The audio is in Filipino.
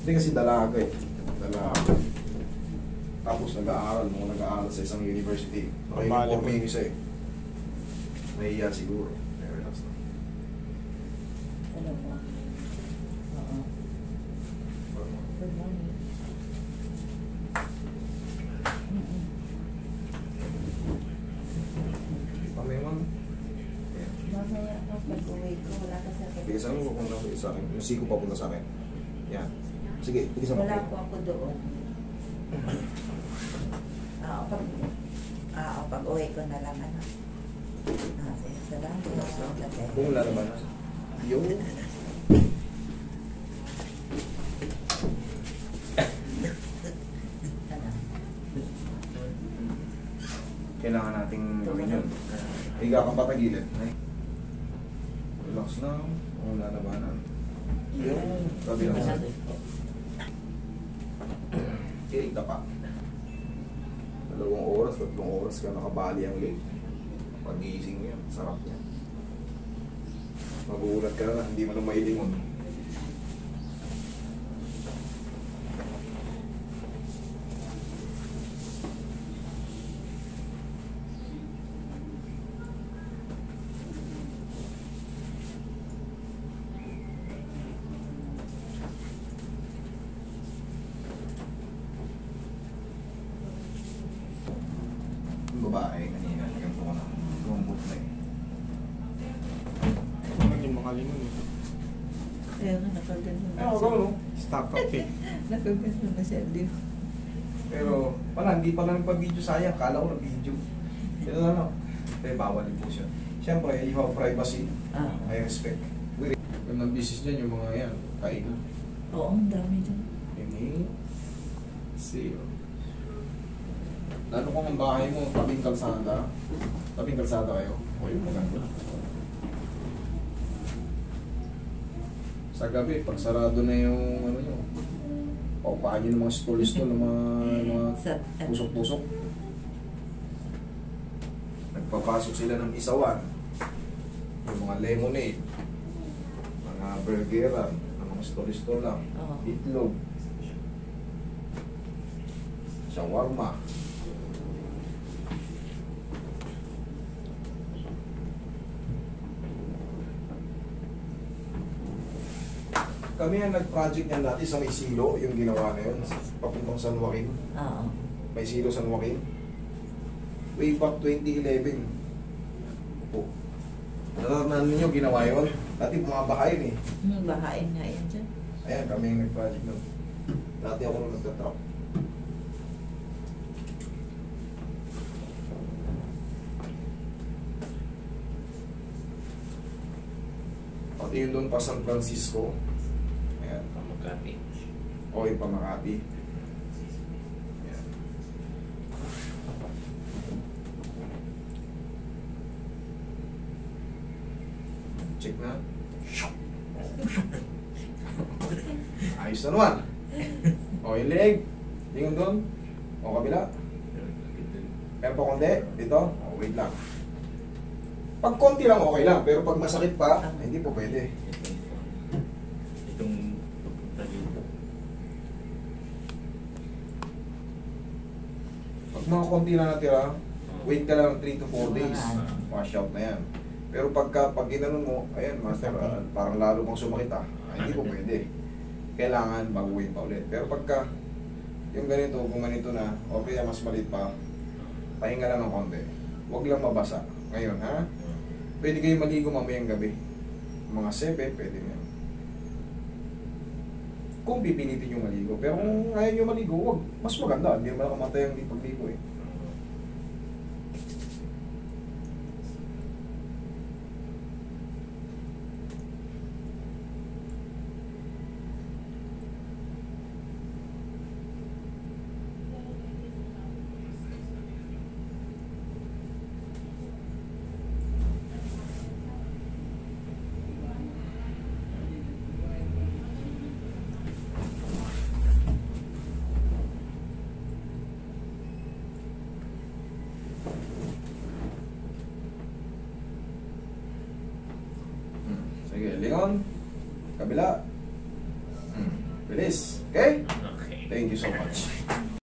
Hindi kasi dalaga eh. Dalaga. Tapos nag-aaral, mga nag-aaral sa isang university. Naka-uniform yung isa eh. Nahiya siguro. Relax na. Ano po? Oo. Good morning. Pamemang. Mamaya ako pag-uwi ko, wala ka sa akin. Bigisan mo kung nasa sa akin. Yung siko papunta sa akin. Yan. Sige, bigisan mo. Wala po ako doon. Pag-uwi ko na lang ano. Salamat. Kung wala naman. Yung. Kailangan nating gawin yun. Higa kang patagilid. Relax na. Kung wala naman. Yung. Sabi lang sa kilig pa. 2 oras, 3 oras ka nakabali ang leg. Pag-iising mo yan, sarap niya. Magugulat ka na, hindi mo na mailingon. Babae kanina, ganito ko na lumbot na eh. Yung mga limon eh. Kaya nga, nakagano na. Oo, gano'n no? Stock up eh. Nakagano na siya, di ba? Pero pala, hindi pala nagpa-video, sayang, kala ko na-video. Ito na lang. Pero bawal din po siya. Siyempre, you have privacy. I respect. Yung nag-business dyan, yung mga yan, kain. Oo, ang dami dyan. Ini, see. Lalo kung ang bahay mo, tabing kalsada. Tabing kalsada kayo. O yung maganda. Sa gabi, pag sarado na yung ano nyo, paupahan nyo ng mga stall-stall, ng mga pusok-pusok. Nagpapasok sila ng isawan. Yung mga lemonade, mga burgeran, mga stall-stall lang. Itlog. Shawarma. Kami ang nag-project niyan dati sa May Silo, yung ginawa na yun, papuntang San Joaquin. Oo. May Silo, San Joaquin. Way back 2011. Po. Nalaman ninyo, ginawa yun. Dati bumabahayin eh. Bahain nga yan dyan. Ayan, kami ang nag-project nun. Dati ako nung nagtatrap. Pati yun doon pa San Francisco. Ayan. Makati. O yung Pamakati. Ayan. Check na. Ayos na naman. O yung leg. Tingin doon. O kabila. Meron pa konti. Dito. O wait lang. Pag konti lang okay lang. Pero pag masakit pa, hindi po pwede. Itong pupunta dito. Pag mga konti lang natira, wait ka lang 3 to 4 days. Wash out na yan. Pero pag ginanon mo, ayan, master, parang lalo pang sumakit hindi po pwede. Kailangan baguhin pa ulit. Pero pagka yung ganito, kung ganito na, okay, mas maliit pa, pahinga lang ng konti. Huwag lang mabasa. Ngayon, ha? Pwede kayo maligo mamayang gabi. Mga 7, pwede na. Kung pipilitin nyo maligo. Pero kung ayaw nyo maligo, huwag. Mas maganda. Hindi naman nakamatay ang di pagligo eh. Release. Okay? Okay. Thank you so much.